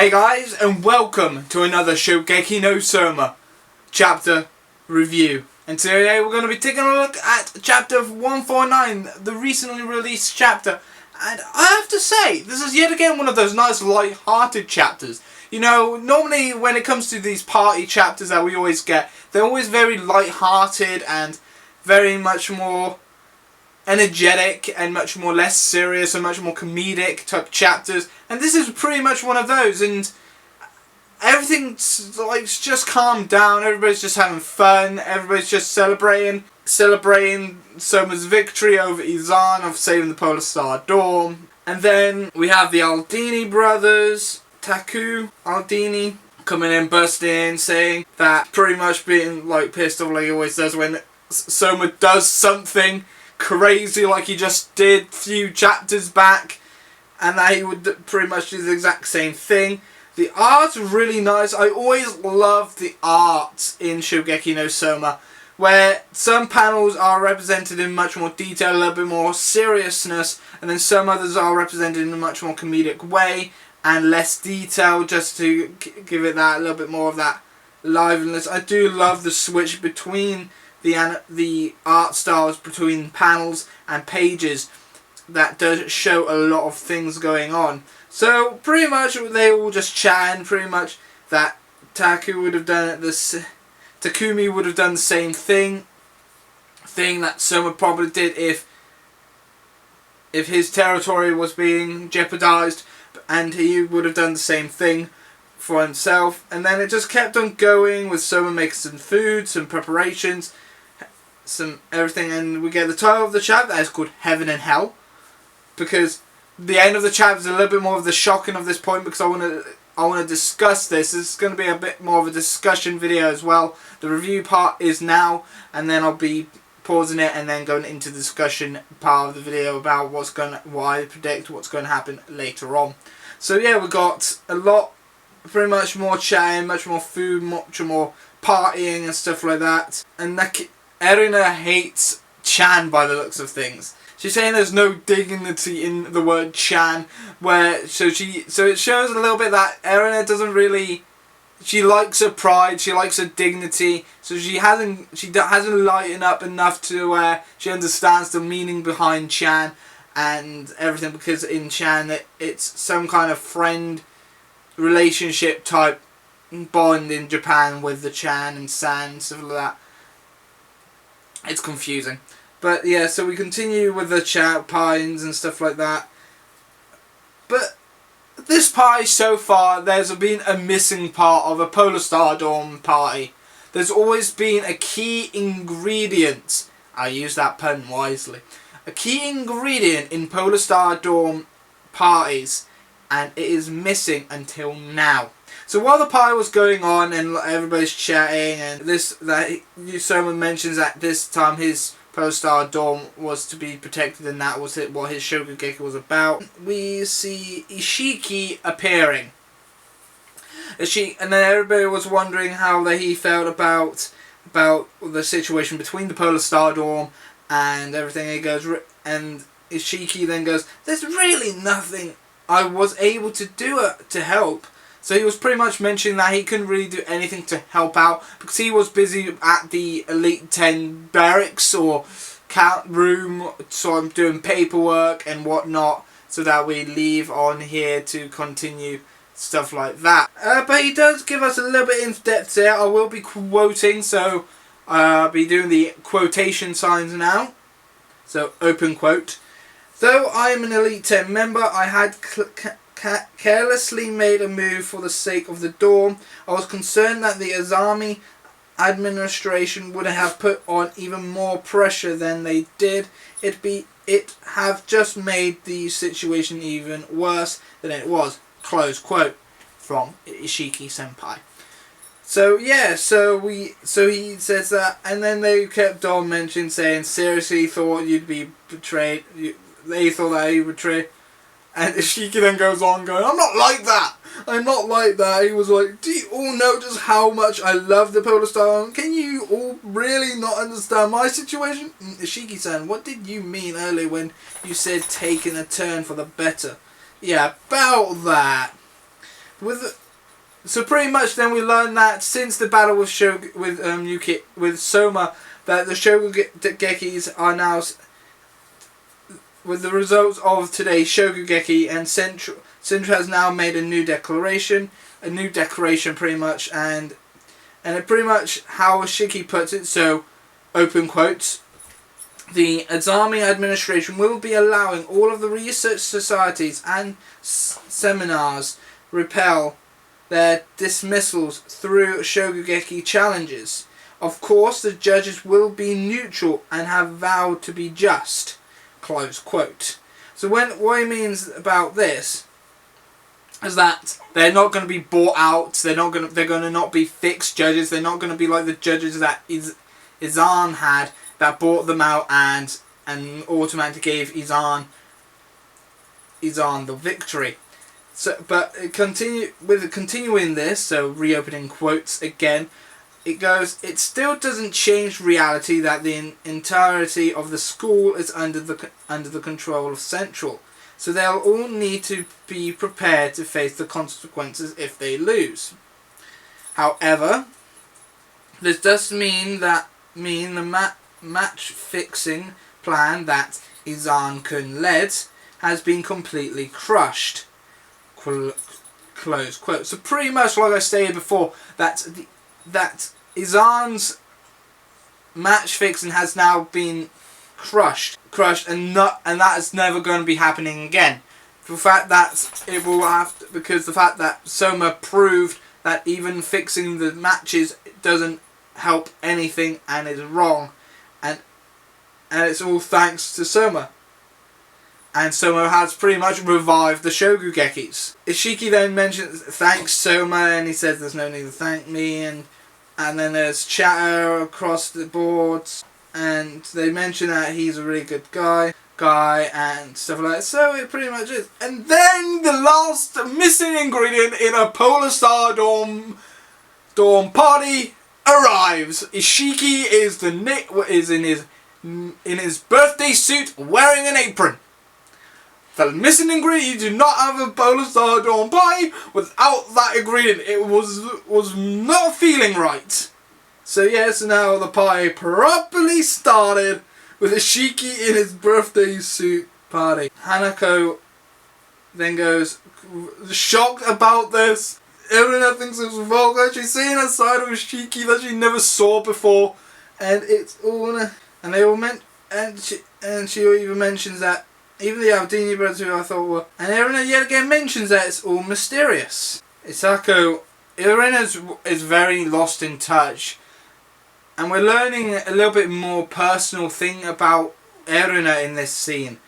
Hey guys, and welcome to another Shokugeki no Soma chapter review. And today we're going to be taking a look at chapter 149, the recently released chapter. And I have to say, this is yet again one of those nice light-hearted chapters. You know, normally when it comes to these party chapters that we always get, they're always very light-hearted and very much more energetic and much more less serious and much more comedic type chapters, and this is pretty much one of those, and everything's like just calmed down, everybody's just having fun, everybody's just celebrating Soma's victory over Izan of saving the Polar Star Dorm. And then we have the Aldini brothers, Taku, Aldini, coming in, bursting in, saying that pretty much being like pissed off like he always does when Soma does something crazy like he just did a few chapters back, and that he would pretty much do the exact same thing. The art's really nice. I always love the art in Shokugeki no Soma, where some panels are represented in much more detail, a little bit more seriousness, and then some others are represented in a much more comedic way and less detail, just to give it that a little bit more of that liveliness. I do love the switch between the art styles between panels and pages. That does show a lot of things going on. So pretty much they all just chatting, pretty much that Takumi would have done the same thing that Soma probably did if his territory was being jeopardized, and he would have done the same thing for himself. And then it just kept on going with Soma making some food, some preparations, some everything, and we get the title of the chapter that is called Heaven and Hell, because the end of the chapter is a little bit more of the shocking of this point, because I want to discuss this. This is going to be a bit more of a discussion video as well. The review part is now, and then I'll be pausing it and then going into the discussion part of the video about why I predict what's going to happen later on. So yeah, we got a lot, pretty much more chatting, much more food, much more partying and stuff like that. And Erina hates Chan by the looks of things. She's saying there's no dignity in the word Chan, so it shows a little bit that Erina doesn't really, she likes her pride, she likes her dignity, so she hasn't lightened up enough to where she understands the meaning behind Chan and everything, because in Chan it's some kind of friend relationship type bond in Japan with the Chan and San and stuff like that. It's confusing. But yeah, so we continue with the chat, pines and stuff like that. But this party so far, there's been a missing part of a Polar Star Dorm party. There's always been a key ingredient. I use that pun wisely. A key ingredient in Polar Star Dorm parties, and it is missing until now. So while the party was going on and everybody's chatting, and someone mentions that this time his Polar Star Dorm was to be protected, and that was what his Shokugeki was about, we see Ishiki appearing. And then everybody was wondering how he felt about the situation between the Polar Star Dorm and everything. And Ishiki then goes, "There's really nothing I was able to do to help." So he was pretty much mentioning that he couldn't really do anything to help out because he was busy at the Elite 10 barracks or count room, so I'm doing paperwork and whatnot, so that we leave on here to continue stuff like that. But he does give us a little bit in depth there. I will be quoting, so I'll be doing the quotation signs now. So open quote. "Though I am an Elite 10 member, I had carelessly made a move for the sake of the dorm. I was concerned that the Azami administration would have put on even more pressure than they did. It have just made the situation even worse than it was." Close quote from Ishiki Senpai. So yeah, so he says that, and then they kept on mentioning, saying, "Seriously thought you'd be betrayed. They thought that you betrayed." And Ishiki then goes on going, "I'm not like that. I'm not like that." He was like, "Do you all know just how much I love the Polar Star? Can you all really not understand my situation?" "Ishiki-san, what did you mean earlier when you said taking a turn for the better?" "Yeah, about that." So pretty much then we learn that since the battle with with Soma, that the Shokugekis are now, with the results of today's Shokugeki, and Central has now made a new declaration pretty much, and it pretty much how Shiki puts it, so open quotes, the Azami administration will be allowing all of the research societies and seminars repel their dismissals through Shokugeki challenges. Of course, the judges will be neutral and have vowed to be just. Close quote. So what he means about this is that they're not going to be bought out. They're going to not be fixed judges. They're not going to be like the judges that Izan had, that bought them out and automatically gave Izan the victory. So, but continuing this, so reopening quotes again, it goes, it still doesn't change reality that the entirety of the school is under the control of Central. So they'll all need to be prepared to face the consequences if they lose. However, this does mean the match fixing plan that Izan-kun led has been completely crushed. Close quote. So pretty much like I stated before, that Izan's match fixing has now been crushed, and that is never going to be happening again. The fact that it will have to, because the fact that Soma proved that even fixing the matches doesn't help anything and is wrong, and it's all thanks to Soma. And Soma has pretty much revived the Shokugekis. Ishiki then mentions thanks Soma, and he says there's no need to thank me, and then there's chatter across the boards, and they mention that he's a really good guy and stuff like that. So it pretty much is. And then the last missing ingredient in a Polar Star dorm party arrives. Ishiki is in his birthday suit, wearing an apron. The missing ingredient, you do not have a Polar Star dorm party without that ingredient. It was not feeling right. So yes, now the party properly started with Ishiki in his birthday suit party. Hanako then goes shocked about this. Everyone thinks it's vulgar. She's seeing a side of Ishiki that she never saw before, and it's all. And they all she even mentions that. Even the Aldini brothers, who I thought were... And Irina yet again mentions that it's all mysterious. Irina is very lost in touch. And we're learning a little bit more personal thing about Irina in this scene.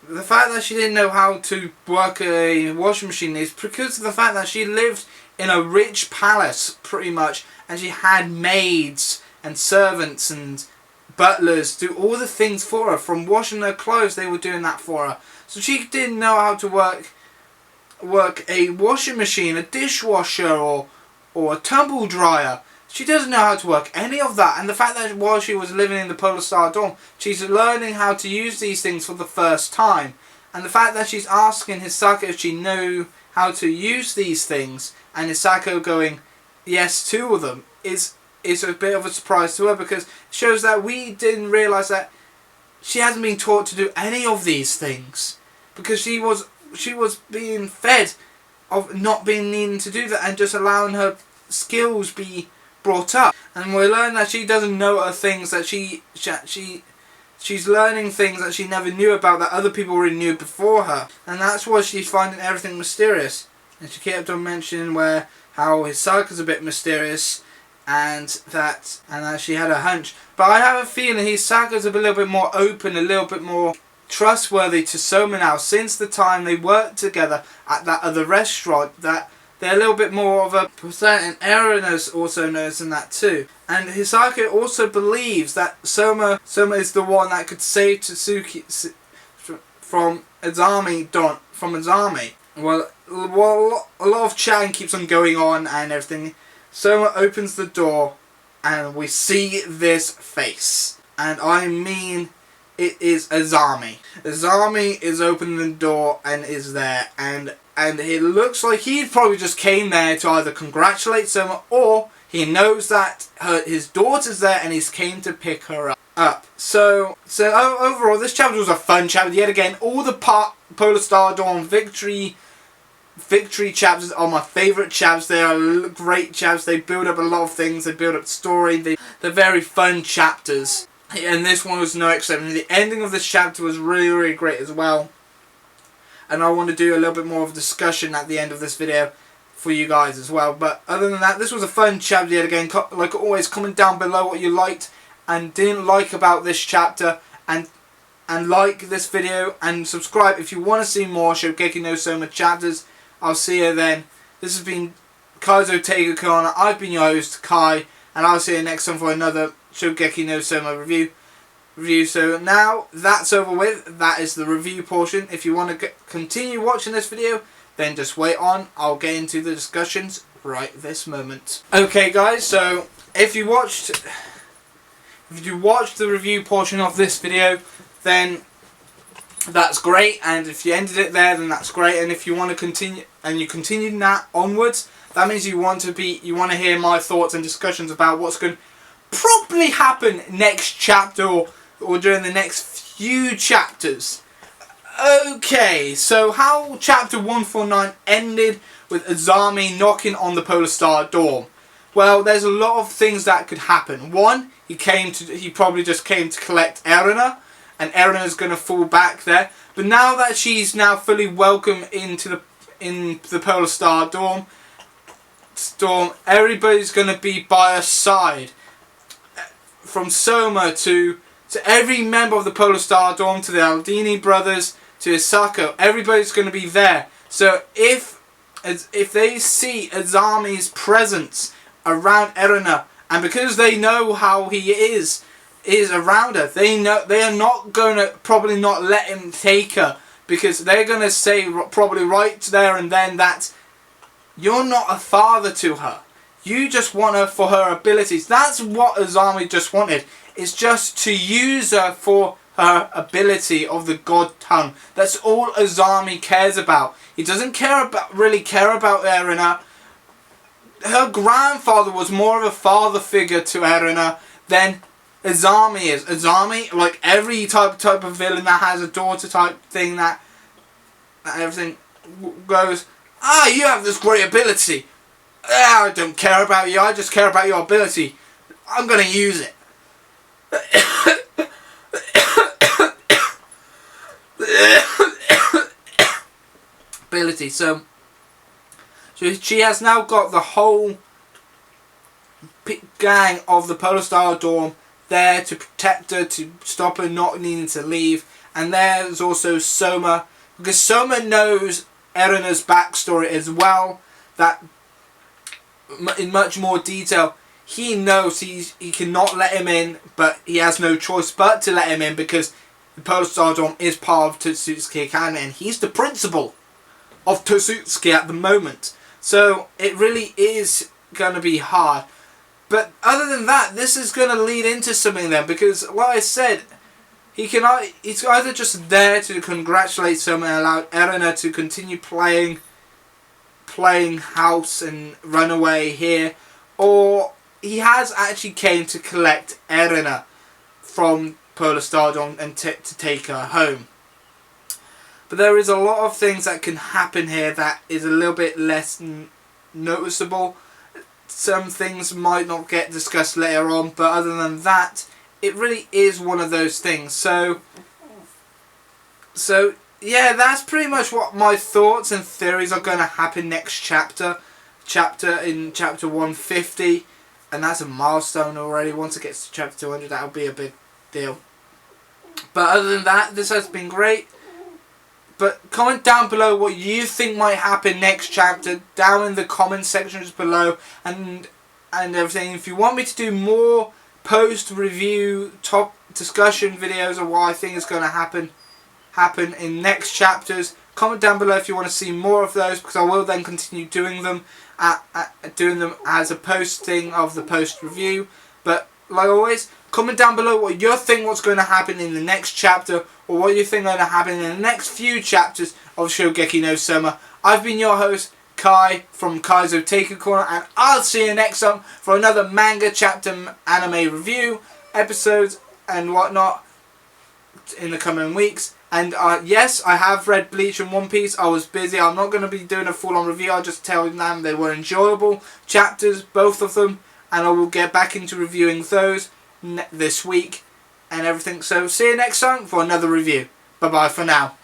The fact that she didn't know how to work a washing machine is because of the fact that she lived in a rich palace, pretty much. And she had maids and servants and butlers do all the things for her. From washing her clothes, they were doing that for her. So she didn't know how to work a washing machine, a dishwasher, or a tumble dryer. She doesn't know how to work any of that. And the fact that while she was living in the Polar Star dorm, she's learning how to use these things for the first time. And the fact that she's asking Hisako if she knew how to use these things, and Hisako going yes to all of them, is a bit of a surprise to her, because it shows that we didn't realise that she hasn't been taught to do any of these things, because she was being fed of not being needing to do that and just allowing her skills be brought up. And we learn that she doesn't know other things, that she's learning things that she never knew about, that other people already knew before her, and that's why she's finding everything mysterious. And she kept on mentioning how Hisako's a bit mysterious, and that she had a hunch. But I have a feeling Hisako's a little bit more open, a little bit more trustworthy to Soma now, since the time they worked together at that other restaurant, that they're a little bit more of a percent, and Erina's also noticing that too. And Hisako also believes that Soma is the one that could save Tatsuki from Azami. Well, a lot of chatting keeps on going on and everything. Soma opens the door and we see this face. And I mean, it is Azami. Azami is opening the door and is there, and it looks like he probably just came there to either congratulate Soma, or he knows that his daughter's there and he's came to pick her up. So overall, this chapter was a fun chapter. Yet again, all the Polar Star Dawn victory chapters are my favourite chapters. They are great chapters. They build up a lot of things. They build up story. They're very fun chapters. And this one was no exception. The ending of this chapter was really, really great as well. And I want to do a little bit more of a discussion at the end of this video for you guys as well. But other than that, this was a fun chapter yet again. Like always, comment down below what you liked and didn't like about this chapter. And like this video and subscribe if you want to see more Shokugeki no Soma chapters. I'll see you then. This has been Kaizo Teiga Corner. I've been your host, Kai. And I'll see you next time for another Shokugeki no Soma review. So now that's over with. That is the review portion. If you want to continue watching this video, then just wait on. I'll get into the discussions right this moment. Okay guys, so if you watched the review portion of this video, then that's great, and if you ended it there, then that's great. And if you want to continue and you continued that onwards, that means you want to hear my thoughts and discussions about what's going to probably happen next chapter or during the next few chapters. Okay, so how chapter 149 ended with Azami knocking on the Polar Star door. Well, there's a lot of things that could happen. One, he probably just came to collect Erina, and Erina is going to fall back there. But now that she's now fully welcome in the Polar Star storm, everybody's going to be by her side. From Soma to every member of the Polar Star Dawn, to the Aldini brothers, to Isako, everybody's going to be there. So if they see Azami's presence around Erina, and because they know how he is around her, they are not going to probably not let him take her, because they're going to say probably right there and then that you're not a father to her. You just want her for her abilities. That's what Azami just wanted. It's just to use her for her ability of the God tongue. That's all Azami cares about. He doesn't really care about Erina. Her grandfather was more of a father figure to Erina than Azami is. Azami, like every type of villain that has a daughter type thing, that everything goes, you have this great ability. I don't care about you, I just care about your ability. I'm going to use it. Ability. So she has now got the whole gang of the Polar Star Dawn there to protect her, to stop her not needing to leave. And there's also Soma, because Soma knows Erina's backstory as well, that in much more detail. He knows he cannot let him in, but he has no choice but to let him in, because the Polar Star Dawn is part of Totsutsuki Academy, and he's the principal of Totsutsuki at the moment. So it really is going to be hard. But other than that, this is going to lead into something then, because like I said, he's either just there to congratulate Soma and allow Erina to continue playing house and run away here, or he has actually came to collect Erina from Polar Star Dawn and to take her home. But there is a lot of things that can happen here that is a little bit less noticeable. Some things might not get discussed later on, but other than that, it really is one of those things. So yeah, that's pretty much what my thoughts and theories are going to happen next chapter in chapter 150, and that's a milestone already. Once it gets to chapter 200, that'll be a big deal. But other than that, this has been great. But comment down below what you think might happen next chapter, down in the comment sections below, and everything. If you want me to do more post-review top discussion videos of what I think is going to happen in next chapters, comment down below if you want to see more of those, because I will then continue doing them as a posting of the post review. But like always, comment down below what you think what's going to happen in the next chapter, or what you think going to happen in the next few chapters of Shokugeki no Soma. I've been your host, Kai, from Kai's Otaku Corner, and I'll see you next time for another manga chapter anime review, episodes, and whatnot in the coming weeks. And yes, I have read Bleach and One Piece. I was busy. I'm not going to be doing a full-on review. I'll just tell them they were enjoyable chapters, both of them. And I will get back into reviewing those this week and everything. So see you next time for another review. Bye-bye for now.